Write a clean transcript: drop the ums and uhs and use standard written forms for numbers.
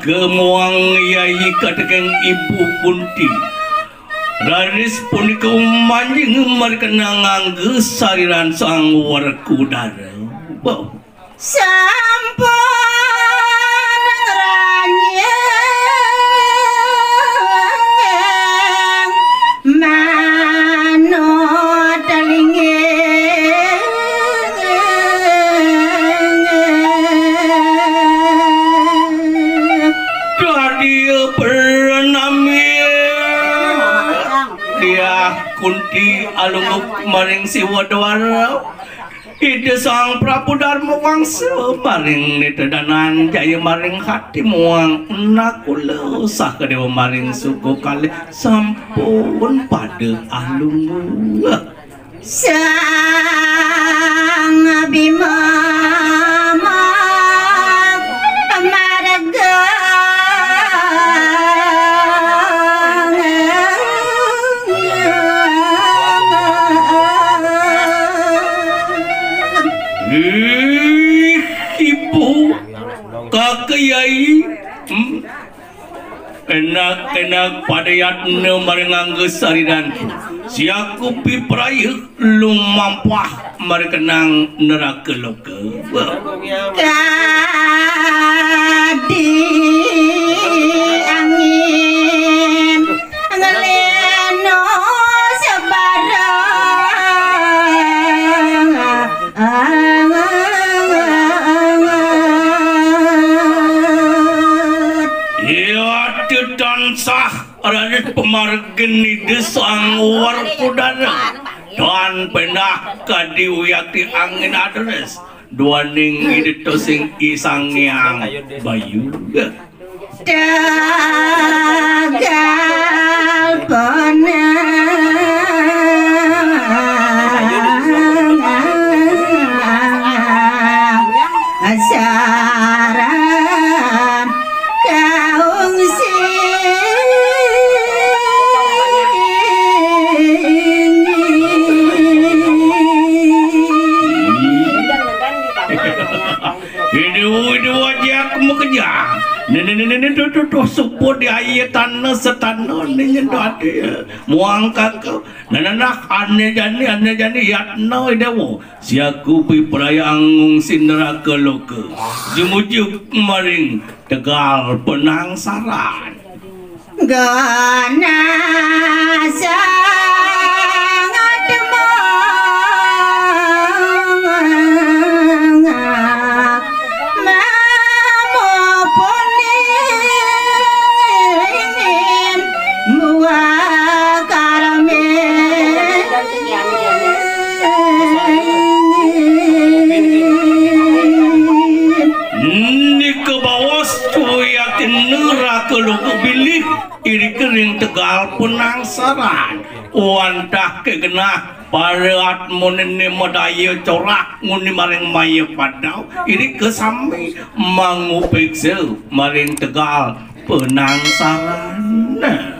Kemuang yai kadekeng ibu Kunti raris punika manjing markenang ngangge sariran sang Werkudara sampun ranyeng manut Kunti alunguk maring Siwadwara ide sang Prabu Darma Wangsa maring nitedanan jaya maring hati muang nakula sah kedewa maring suku kalih sampun pada alunguk sang Bima Kakayai enak-enak pada yatna maring ngangge saridanku siaku pipraya lumampah markenang neraka loka kadi angin ngeleno sebarang tansah rakyat pemargeni desang Werkudara dan penah kadiwiyati angin adres duaning itu sing isang yang bayu dagal asaran kaung ini wajah kamu kerja nenek tuh support di ayat tanah setanah ini ada muang kakak nenek aneh jani yatna idewo siaku pipraya angung sineraka loka jumujuk maring Tegal penangsaran ganasa Keluku bilih iri kering Tegal penangsaran wantah kegenah pareat monene modaya corak nguni maring maya padau iri kesami mangupikse maring Tegal penangsaran